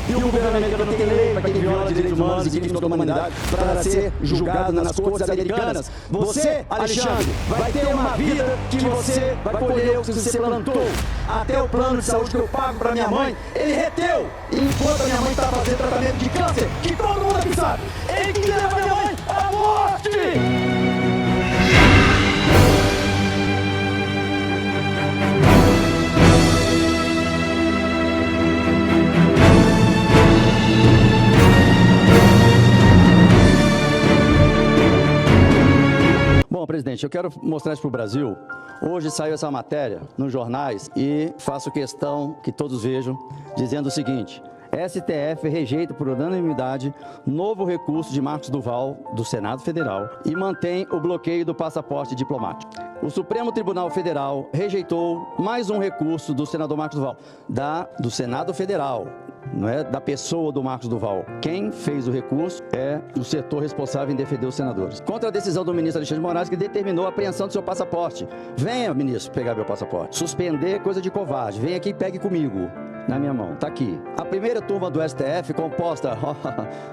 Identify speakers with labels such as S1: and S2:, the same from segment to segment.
S1: E o governo americano tem lei para quem viola direitos humanos e crimes contra a humanidade para ser julgado nas cortes americanas. Você, Alexandre, vai ter uma vida que você vai colher o que você plantou. Até o plano de saúde que eu pago para minha mãe, ele reteu. Enquanto a minha mãe está fazendo tratamento de câncer, que todo mundo aqui sabe, ele que leva a minha mãe à morte! Bom, presidente, eu quero mostrar isso para o Brasil. Hoje saiu essa matéria nos jornais e faço questão que todos vejam, dizendo o seguinte: STF rejeita por unanimidade novo recurso de Marcos Duval, do Senado Federal, e mantém o bloqueio do passaporte diplomático. O Supremo Tribunal Federal rejeitou mais um recurso do senador Marcos Duval, do Senado Federal, não é da pessoa do Marcos Duval. Quem fez o recurso é o setor responsável em defender os senadores. Contra a decisão do ministro Alexandre de Moraes, que determinou a apreensão do seu passaporte. Venha, ministro, pegar meu passaporte. Suspender é coisa de covarde. Venha aqui e pegue comigo. Na minha mão, tá aqui. A primeira turma do STF, composta,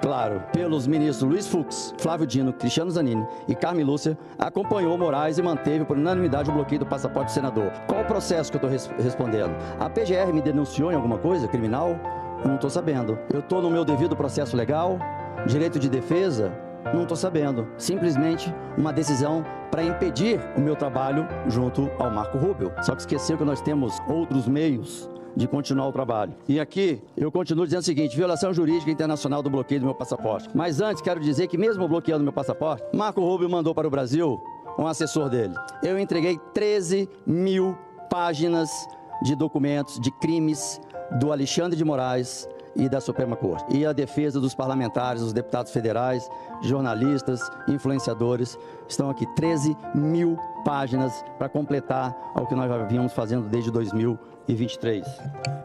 S1: claro, pelos ministros Luiz Fux, Flávio Dino, Cristiano Zanin e Carmen Lúcia, acompanhou Moraes e manteve por unanimidade o bloqueio do passaporte do senador. Qual o processo que eu estou respondendo? A PGR me denunciou em alguma coisa criminal? Eu não estou sabendo. Eu estou no meu devido processo legal? Direito de defesa? Não estou sabendo. Simplesmente uma decisão para impedir o meu trabalho junto ao Marco Rubio. Só que esqueceu que nós temos outros meios de continuar o trabalho. E aqui eu continuo dizendo o seguinte: violação jurídica internacional do bloqueio do meu passaporte. Mas antes quero dizer que mesmo bloqueando meu passaporte, Marco Rubio mandou para o Brasil um assessor dele. Eu entreguei 13 mil páginas de documentos de crimes do Alexandre de Moraes e da Suprema Corte. E a defesa dos parlamentares, dos deputados federais, jornalistas, influenciadores. Estão aqui 13 mil páginas para completar ao que nós já vínhamos fazendo desde 2023.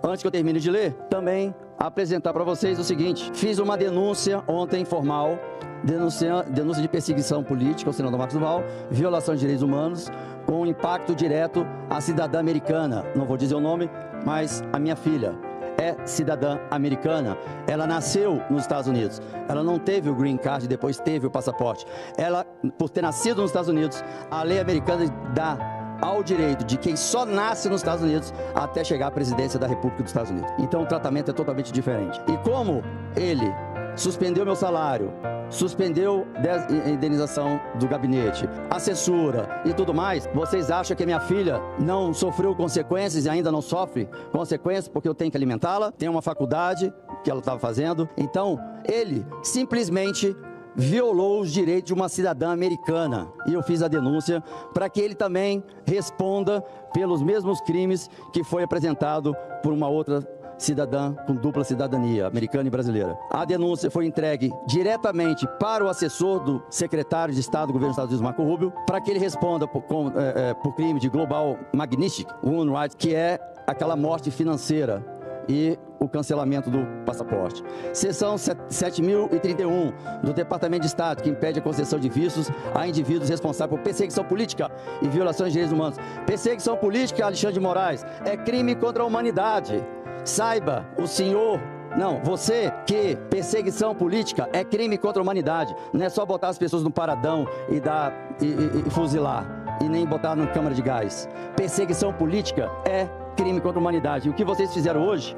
S1: Antes que eu termine de ler, também apresentar para vocês o seguinte: fiz uma denúncia ontem formal, denúncia de perseguição política ao senador Marcos Duval, violação de direitos humanos, com impacto direto à cidadã americana. Não vou dizer o nome, mas a minha filha é cidadã americana. Ela nasceu nos Estados Unidos. Ela não teve o green card, depois teve o passaporte. Ela, por ter nascido nos Estados Unidos, a lei americana dá ao direito de quem só nasce nos Estados Unidos até chegar à presidência da República dos Estados Unidos. Então o tratamento é totalmente diferente. E como ele suspendeu meu salário, suspendeu a indenização do gabinete, a censura e tudo mais, vocês acham que a minha filha não sofreu consequências e ainda não sofre consequências porque eu tenho que alimentá-la? Tem uma faculdade que ela estava fazendo. Então, ele simplesmente violou os direitos de uma cidadã americana. E eu fiz a denúncia para que ele também responda pelos mesmos crimes que foi apresentado por uma outra cidadã com dupla cidadania, americana e brasileira. A denúncia foi entregue diretamente para o assessor do secretário de Estado do governo dos Estados Unidos, Marco Rubio, para que ele responda por crime de Global Magnitsky Human Rights, que é aquela morte financeira e o cancelamento do passaporte. Seção 7031 do Departamento de Estado, que impede a concessão de vistos a indivíduos responsáveis por perseguição política e violações de direitos humanos. Perseguição política, Alexandre de Moraes, é crime contra a humanidade. Saiba, o senhor, não, você, que perseguição política é crime contra a humanidade. Não é só botar as pessoas no paradão e fuzilar, e nem botar na câmara de gás. Perseguição política é crime contra a humanidade. E o que vocês fizeram hoje,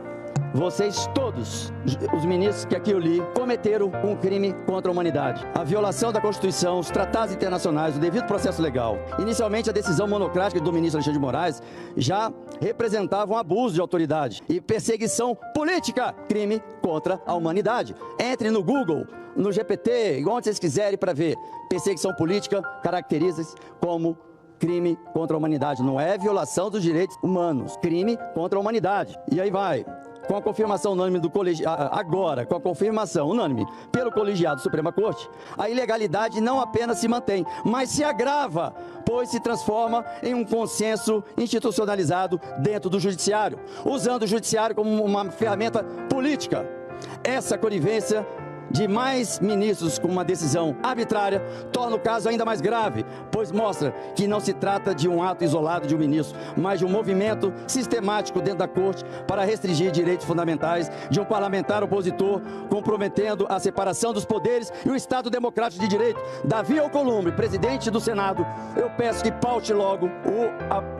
S1: vocês todos, os ministros que aqui eu li, cometeram um crime contra a humanidade. A violação da Constituição, os tratados internacionais, o devido processo legal. Inicialmente, a decisão monocrática do ministro Alexandre de Moraes já representava um abuso de autoridade e perseguição política, crime contra a humanidade. Entre no Google, no GPT, onde vocês quiserem para ver. Perseguição política caracteriza-se como crime contra a humanidade. Não é violação dos direitos humanos, crime contra a humanidade. E aí vai. Com a confirmação unânime do colegiado, agora, com a confirmação unânime pelo colegiado da Suprema Corte, a ilegalidade não apenas se mantém, mas se agrava, pois se transforma em um consenso institucionalizado dentro do judiciário, usando o judiciário como uma ferramenta política. Essa conivência de mais ministros com uma decisão arbitrária torna o caso ainda mais grave, pois mostra que não se trata de um ato isolado de um ministro, mas de um movimento sistemático dentro da Corte para restringir direitos fundamentais de um parlamentar opositor, comprometendo a separação dos poderes e o Estado democrático de direito. Davi Alcolumbre, presidente do Senado, eu peço que paute logo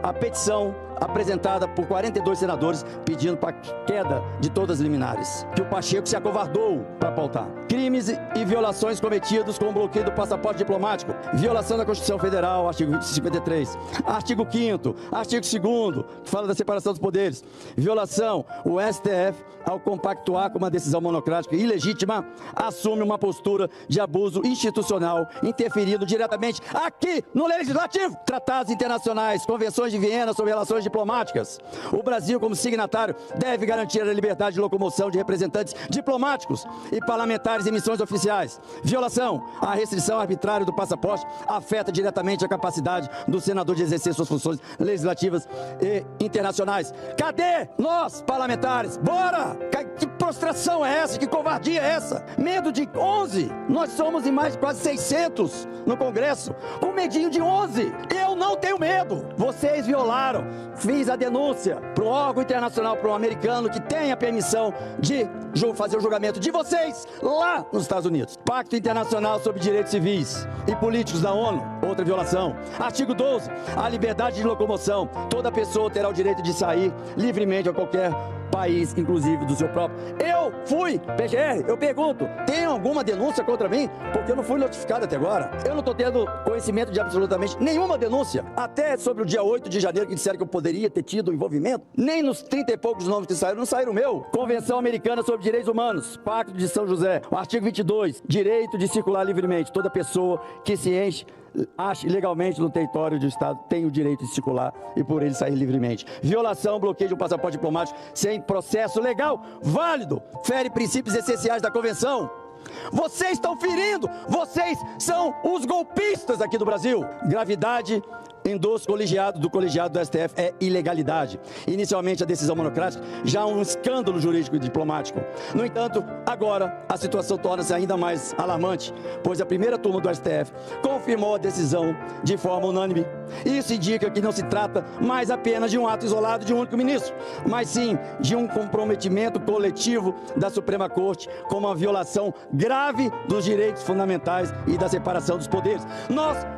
S1: a petição apresentada por 42 senadores pedindo para a queda de todas as liminares, que o Pacheco se acovardou para pautar. Crimes e violações cometidos com o bloqueio do passaporte diplomático, violação da Constituição Federal, artigo 53, artigo 5º, artigo 2º, que fala da separação dos poderes, violação, o STF, ao compactuar com uma decisão monocrática e ilegítima, assume uma postura de abuso institucional, interferindo diretamente aqui no Legislativo. Tratados internacionais, convenções de Viena sobre relações diplomáticas. O Brasil, como signatário, deve garantir a liberdade de locomoção de representantes diplomáticos e parlamentares em missões oficiais. Violação, a restrição arbitrária do passaporte afeta diretamente a capacidade do senador de exercer suas funções legislativas e internacionais. Cadê nós, parlamentares? Bora! Que prostração é essa? Que covardia é essa? Medo de 11? Nós somos em mais de quase 600 no Congresso, com medinho de 11. Eu não tenho medo. Vocês violaram. Fiz a denúncia para o órgão internacional, para o americano que tem a permissão de fazer o julgamento de vocês lá nos Estados Unidos. Pacto Internacional sobre Direitos Civis e Políticos da ONU, outra violação. Artigo 12, a liberdade de locomoção. Toda pessoa terá o direito de sair livremente a qualquer país, inclusive do seu próprio. Eu fui PGR, eu pergunto, tem alguma denúncia contra mim? Porque eu não fui notificado até agora. Eu não estou tendo conhecimento de absolutamente nenhuma denúncia. Até sobre o dia 8 de janeiro, que disseram que eu poderia ter tido envolvimento. Nem nos 30 e poucos nomes que saíram, não saíram o meu. Convenção Americana sobre Direitos Humanos, Pacto de São José, o artigo 22, direito de circular livremente. Toda pessoa que se ache legalmente no território do Estado tem o direito de circular e por ele sair livremente. Violação, bloqueio de um passaporte diplomático sem processo legal válido, fere princípios essenciais da Convenção. Vocês estão ferindo, vocês são os golpistas aqui do Brasil. Gravidade endosso do colegiado do STF é ilegalidade. Inicialmente a decisão monocrática já é um escândalo jurídico e diplomático. No entanto, agora a situação torna-se ainda mais alarmante, pois a primeira turma do STF confirmou a decisão de forma unânime. Isso indica que não se trata mais apenas de um ato isolado de um único ministro, mas sim de um comprometimento coletivo da Suprema Corte com uma violação grave dos direitos fundamentais e da separação dos poderes.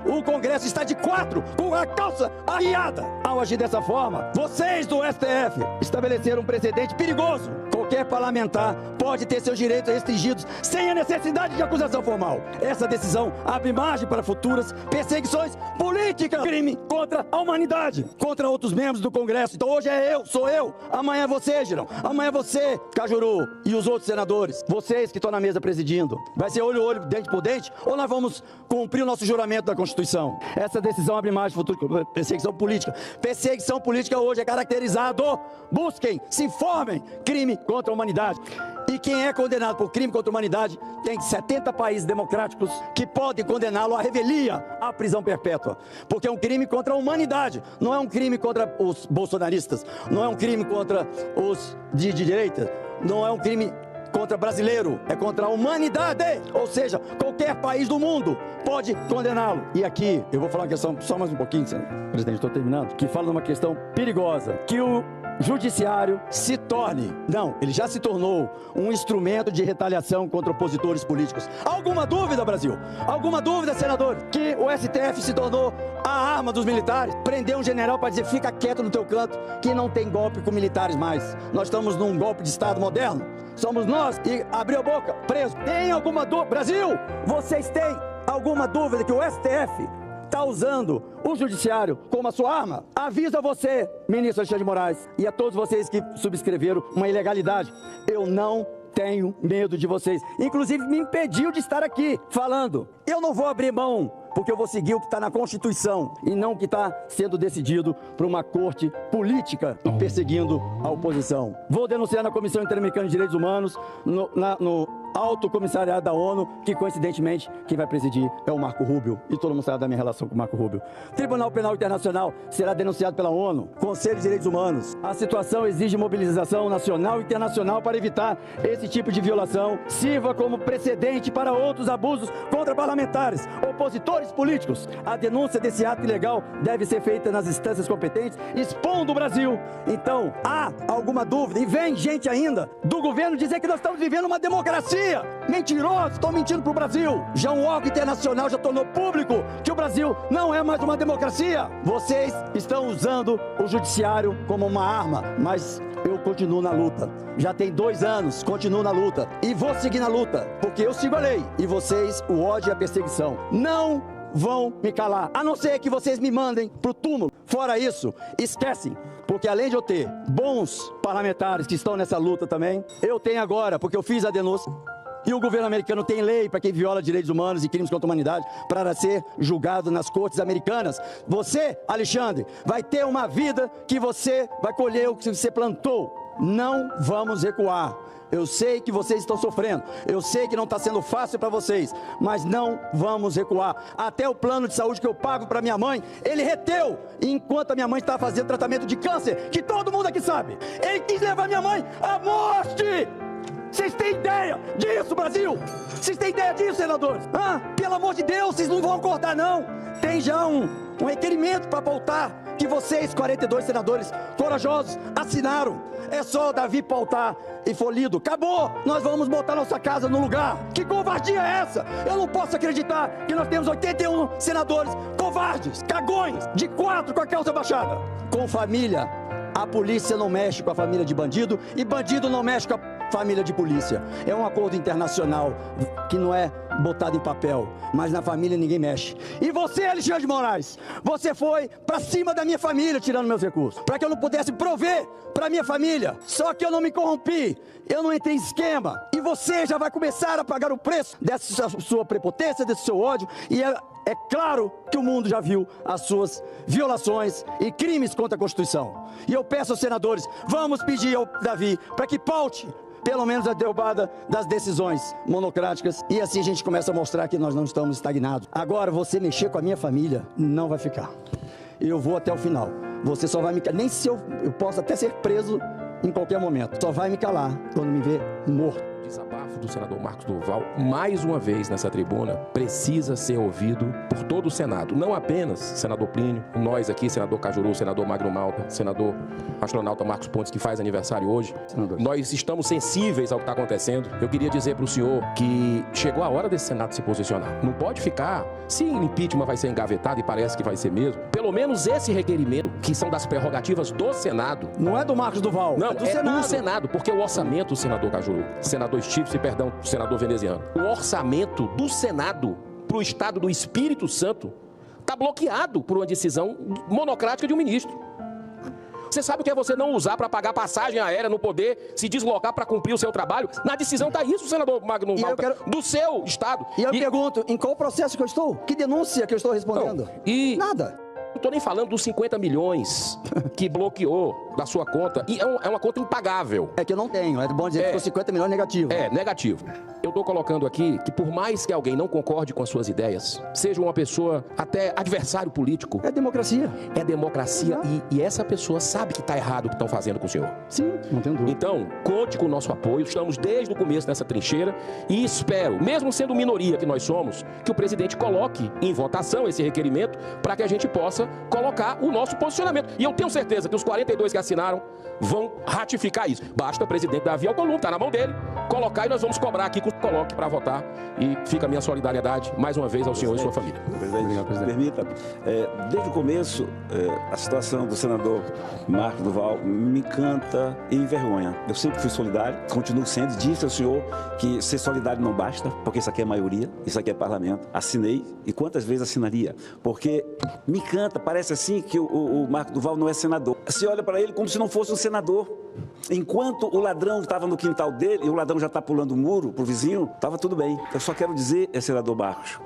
S1: O Congresso está de quatro, com a calça arriada. Ao agir dessa forma, vocês do STF estabeleceram um precedente perigoso. Qualquer parlamentar pode ter seus direitos restringidos sem a necessidade de acusação formal. Essa decisão abre margem para futuras perseguições políticas, crime contra a humanidade, contra outros membros do Congresso. Então hoje sou eu, amanhã é você, Girão, amanhã é você, Cajuru, e os outros senadores, vocês que estão na mesa presidindo. Vai ser olho a olho, dente por dente, ou nós vamos cumprir o nosso juramento da Constituição? Essa decisão abre margem para futura perseguição política. Perseguição política hoje é caracterizado, busquem, se informem, crime contra a humanidade. E quem é condenado por crime contra a humanidade tem 70 países democráticos que podem condená-lo à revelia, à prisão perpétua. Porque é um crime contra a humanidade, não é um crime contra os bolsonaristas, não é um crime contra os de direita, não é um crime contra brasileiro, é contra a humanidade. Ou seja, qualquer país do mundo pode condená-lo. E aqui, eu vou falar uma questão, só mais um pouquinho, presidente, estou terminando, que fala de uma questão perigosa, que o judiciário se torne, não, ele já se tornou um instrumento de retaliação contra opositores políticos. Alguma dúvida, Brasil? Alguma dúvida, senador? Que o STF se tornou a arma dos militares? Prender um general para dizer, fica quieto no teu canto, que não tem golpe com militares mais. Nós estamos num golpe de Estado moderno. Somos nós, e abriu a boca, preso. Tem alguma dúvida? Brasil, vocês têm alguma dúvida que o STF está usando o judiciário como a sua arma? Avisa você, ministro Alexandre de Moraes, e a todos vocês que subscreveram uma ilegalidade. Eu não tenho medo de vocês. Inclusive me impediu de estar aqui falando. Eu não vou abrir mão, porque eu vou seguir o que está na Constituição e não o que está sendo decidido por uma corte política perseguindo a oposição. Vou denunciar na Comissão Interamericana de Direitos Humanos, Alto Comissariado da ONU, que coincidentemente quem vai presidir é o Marco Rubio, e todo mundo sabe da minha relação com o Marco Rubio. Tribunal Penal Internacional será denunciado pela ONU, Conselho de Direitos Humanos. A situação exige mobilização nacional e internacional para evitar esse tipo de violação, sirva como precedente para outros abusos contra parlamentares, opositores políticos. A denúncia desse ato ilegal deve ser feita nas instâncias competentes, expondo o Brasil. Então, há alguma dúvida, e vem gente ainda do governo dizer que nós estamos vivendo uma democracia. Mentirosos, estão mentindo para o Brasil. Já um órgão internacional já tornou público que o Brasil não é mais uma democracia. Vocês estão usando o judiciário como uma arma, mas eu continuo na luta. Já tem 2 anos, continuo na luta. E vou seguir na luta, porque eu sigo a lei. E vocês, o ódio e a perseguição, não vão me calar, a não ser que vocês me mandem pro túmulo. Fora isso, esquecem, porque além de eu ter bons parlamentares que estão nessa luta também, eu tenho agora, porque eu fiz a denúncia, e o governo americano tem lei para quem viola direitos humanos e crimes contra a humanidade para ser julgado nas cortes americanas. Você, Alexandre, vai ter uma vida que você vai colher o que você plantou. Não vamos recuar. Eu sei que vocês estão sofrendo, eu sei que não está sendo fácil para vocês, mas não vamos recuar. Até o plano de saúde que eu pago para minha mãe, ele reteu, enquanto a minha mãe está fazendo tratamento de câncer, que todo mundo aqui sabe. Ele quis levar minha mãe à morte. Vocês têm ideia disso, Brasil? Vocês têm ideia disso, senadores? Pelo amor de Deus, vocês não vão acordar, não. Tem já um requerimento para pautar, que vocês, 42 senadores corajosos, assinaram. É só o Davi pautar e for lido. Acabou! Nós vamos botar nossa casa no lugar. Que covardia é essa? Eu não posso acreditar que nós temos 81 senadores covardes, cagões, de 4 com a calça baixada. Com família, a polícia não mexe com a família de bandido e bandido não mexe com a família de polícia. É um acordo internacional que não é botado em papel, mas na família ninguém mexe. E você, Alexandre de Moraes, você foi pra cima da minha família tirando meus recursos, para que eu não pudesse prover pra minha família. Só que eu não me corrompi, eu não entrei em esquema. E você já vai começar a pagar o preço dessa sua prepotência, desse seu ódio. E é claro que o mundo já viu as suas violações e crimes contra a Constituição. E eu peço aos senadores, vamos pedir ao Davi para que paute pelo menos a derrubada das decisões monocráticas, e assim a gente começa a mostrar que nós não estamos estagnados. Agora, você mexer com a minha família, não vai ficar. Eu vou até o final. Você só vai me calar, nem se eu posso até ser preso em qualquer momento. Só vai me calar quando me ver morto.
S2: Desabafo do senador Marcos Duval, mais uma vez nessa tribuna, precisa ser ouvido por todo o Senado. Não apenas senador Plínio, nós aqui, senador Cajuru, senador Magno Malta, senador astronauta Marcos Pontes, que faz aniversário hoje. Nós estamos sensíveis ao que está acontecendo. Eu queria dizer para o senhor que chegou a hora desse Senado se posicionar. Não pode ficar, se o impeachment vai ser engavetado, e parece que vai ser mesmo, pelo menos esse requerimento, que são das prerrogativas do Senado.
S1: Não é do Marcos Duval,
S2: não,
S1: é do Senado.
S2: Do Senado, porque o orçamento, senador Cajuru, senador Stifson, perdão, senador veneziano, o orçamento do Senado para o estado do Espírito Santo está bloqueado por uma decisão monocrática de um ministro. Você sabe o que é você não usar para pagar passagem aérea, não poder se deslocar para cumprir o seu trabalho? Na decisão está isso, senador Magno Malta, do seu estado.
S1: E eu pergunto, em qual processo que eu estou? Que denúncia que eu estou respondendo? Nada.
S2: Não estou nem falando dos 50 milhões que bloqueou da sua conta. E é uma conta impagável.
S1: É que eu não tenho. É bom dizer que ficou 50 milhões negativo.
S2: É, negativo. Eu estou colocando aqui que por mais que alguém não concorde com as suas ideias, seja uma pessoa até adversário político...
S1: É democracia.
S2: É democracia e essa pessoa sabe que está errado o que estão fazendo com o senhor.
S1: Sim, não tenho dúvida.
S2: Então, conte com o nosso apoio. Estamos desde o começo nessa trincheira e espero, mesmo sendo minoria que nós somos, que o presidente coloque em votação esse requerimento para que a gente possa colocar o nosso posicionamento. E eu tenho certeza que os 42 que assinaram vão ratificar isso. Basta o presidente Davi Alcolumbre, está na mão dele, colocar e nós vamos cobrar aqui que o coloque para votar. E fica a minha solidariedade mais uma vez ao senhor e sua família.
S3: Obrigado, presidente. Permita, desde o começo, a situação do senador Marcos Duval me encanta e envergonha. Eu sempre fui solidário, continuo sendo, disse ao senhor que ser solidário não basta, porque isso aqui é maioria, isso aqui é parlamento. Assinei, e quantas vezes assinaria? Porque me encanta parece assim que o Marco Duval não é senador. Se olha para ele como se não fosse um senador. Enquanto o ladrão estava no quintal dele e o ladrão já está pulando o muro para o vizinho, estava tudo bem. Eu só quero dizer, senador Marcos,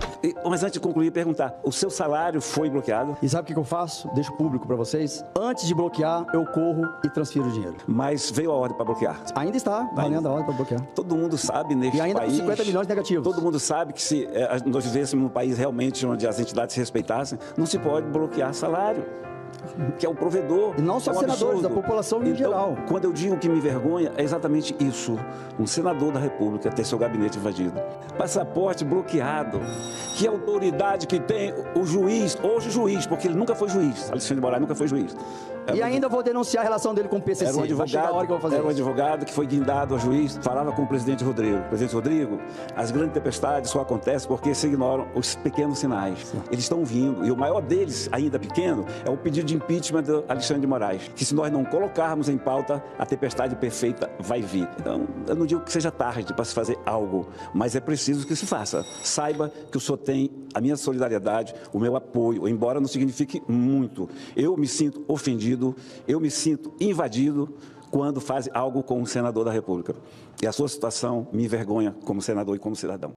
S3: mas antes de concluir, perguntar, o seu salário foi bloqueado?
S1: E sabe o que eu faço? Deixo público para vocês. Antes de bloquear, eu corro e transfiro o dinheiro.
S3: Mas veio a ordem para bloquear.
S1: Ainda está valendo a ordem para bloquear.
S3: Todo mundo sabe neste
S1: E ainda
S3: país...
S1: com 50 milhões negativos.
S3: Todo mundo sabe que se nós vivêssemos num país realmente onde as entidades se respeitassem, não se pode bloquear salário, que é o provedor.
S1: E não só senadores, a população em geral.
S3: Quando eu digo que me envergonha, é exatamente isso. Um senador da República ter seu gabinete invadido. Passaporte bloqueado. Que autoridade que tem o juiz, hoje juiz, porque ele nunca foi juiz. Alexandre de Moraes nunca foi juiz.
S1: E ainda vou denunciar a relação dele com o PCC.
S3: Era um
S1: Vai chegar a hora que eu vou fazer
S3: advogado que foi guindado a juiz, falava com o presidente Rodrigo. Presidente Rodrigo, as grandes tempestades só acontecem porque se ignoram os pequenos sinais. Eles estão vindo, e o maior deles, ainda pequeno, é o pedido de impeachment do Alexandre de Moraes, que se nós não colocarmos em pauta, a tempestade perfeita vai vir. Então, eu não digo que seja tarde para se fazer algo, mas é preciso que se faça. Saiba que o senhor tem a minha solidariedade, o meu apoio, embora não signifique muito. Eu me sinto ofendido, eu me sinto invadido quando faz algo com um senador da República. E a sua situação me envergonha como senador e como cidadão.